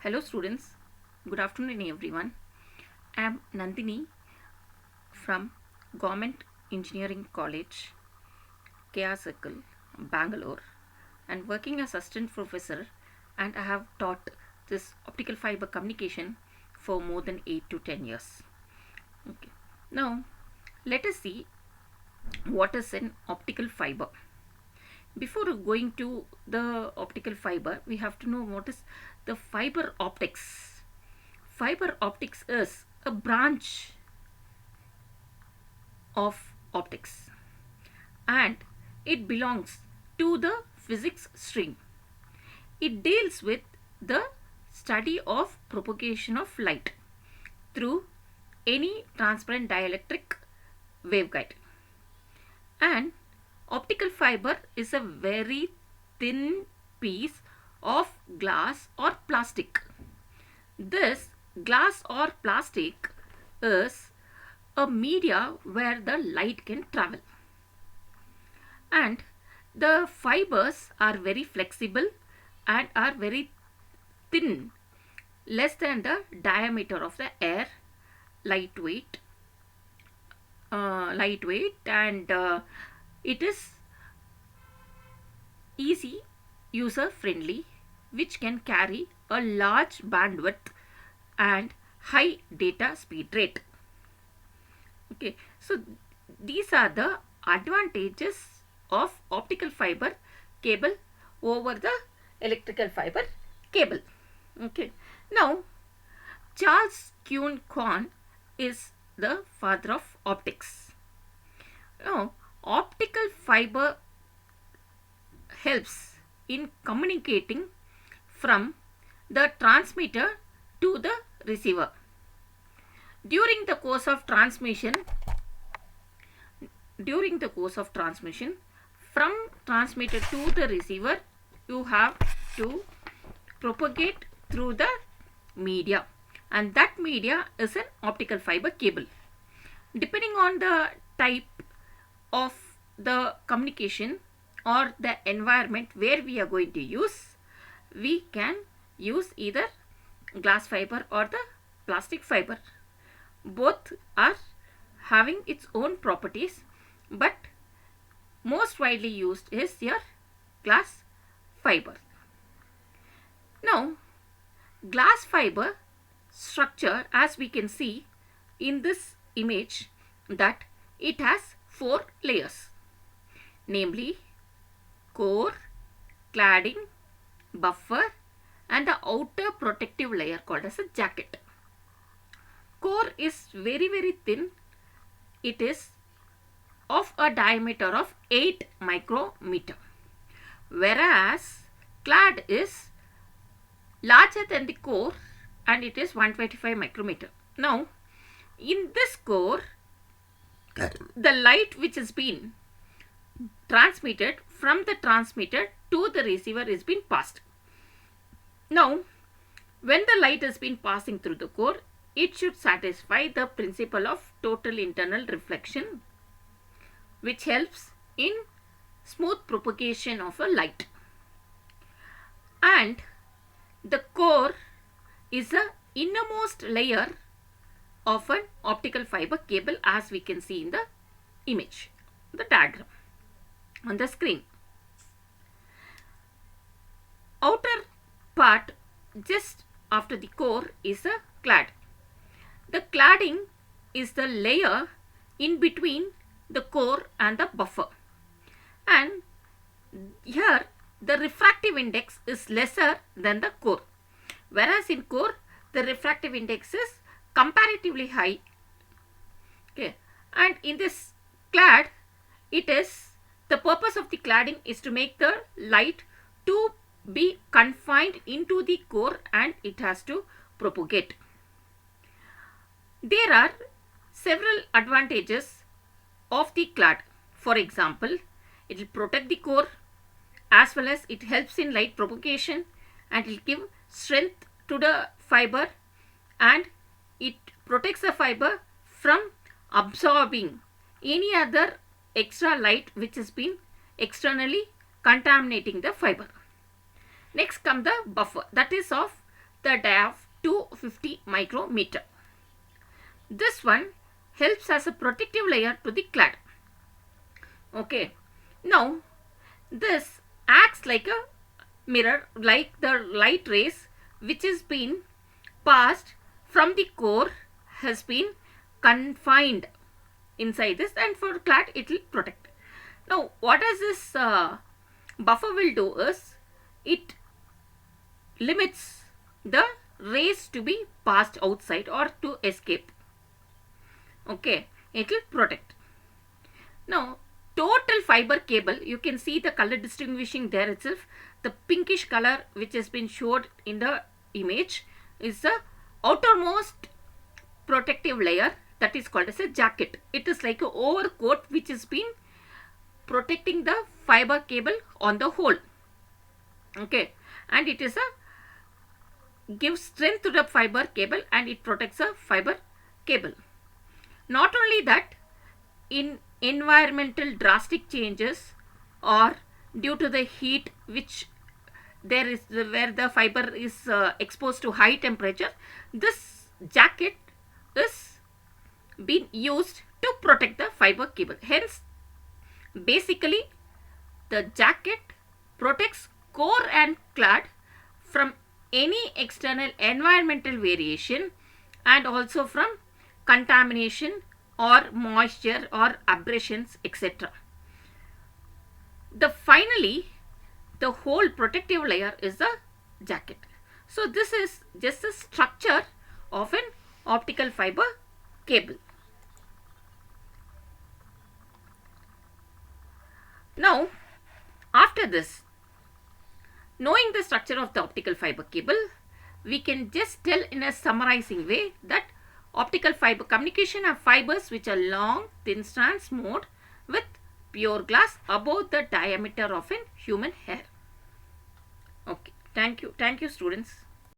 Hello students, good afternoon everyone. I am Nandini from Government Engineering College, KR Circle, Bangalore, and working as assistant professor, and I have taught this optical fiber communication for more than 8 to 10 years. Okay. Now let us see what is an optical fiber. Before going to the optical fiber, we have to know what is the fiber optics. Fiber optics is a branch of optics and it belongs to the physics stream. It deals with the study of propagation of light through any transparent dielectric waveguide. And optical fiber is a very thin piece of glass or plastic. This glass or plastic is a media where the light can travel. And the fibers are very flexible and are very thin, less than the diameter of the air, lightweight, and it is easy, user friendly, which can carry a large bandwidth and high data speed rate. Okay, so these are the advantages of optical fiber cable over the electrical fiber cable. Okay, now Charles Kuhn is the father of optics. Now, optical fiber helps in communicating from the transmitter to the receiver. During the course of transmission, from transmitter to the receiver, you have to propagate through the media, and that media is an optical fiber cable. Depending on the type of the communication or the environment where we are going to use, we can use either glass fiber or the plastic fiber. Both are having its own properties, but most widely used is your glass fiber. Now, glass fiber structure, as we can see in this image, that it has 4 layers, namely core, cladding, buffer, and the outer protective layer called as a jacket. Core is very thin. It is of a diameter of 8 micrometer, whereas clad is larger than the core and it is 125 micrometer. Now, in this core, the light which has been transmitted from the transmitter to the receiver is being passed. Now, when the light has been passing through the core, it should satisfy the principle of total internal reflection, which helps in smooth propagation of a light. And the core is the innermost layer of an optical fiber cable, as we can see in the image, the diagram on the screen. Outer part just after the core is a clad. The cladding is the layer in between the core and the buffer, and here the refractive index is lesser than the core, whereas in core the refractive index is comparatively high. Okay, and in this clad, it is the purpose of the cladding is to make the light to be confined into the core and it has to propagate. There are several advantages of the clad. For example, it will protect the core as well as it helps in light propagation, and it will give strength to the fiber, and it protects the fiber from absorbing any other extra light which has been externally contaminating the fiber. Next come the buffer, that is of the dia of 250 micrometer. This one helps as a protective layer to the clad. Okay. Now, this acts like a mirror, like the light rays which is been passed from the core has been confined inside this, and for clad it will protect. Now, what does this buffer will do is, it limits the rays to be passed outside or to escape. Okay, it will protect. Now, total fiber cable, you can see the color distinguishing there itself. The pinkish color which has been showed in the image is the outermost protective layer, that is called as a jacket. It is like an overcoat which has been protecting the fiber cable on the whole. Okay, and it is a gives strength to the fiber cable, and it protects the fiber cable. Not only that, in environmental drastic changes or due to the heat which there is, where the fiber is exposed to high temperature, this jacket is being used to protect the fiber cable. Hence, basically the jacket protects core and clad from any external environmental variation, and also from contamination or moisture or abrasions, etc. Finally, the whole protective layer is the jacket. So this is just the structure of an optical fiber cable. Now, after this, knowing the structure of the optical fiber cable, we can just tell in a summarizing way that optical fiber communication are fibers which are long, thin strands made with pure glass above the diameter of a human hair. Okay, thank you students.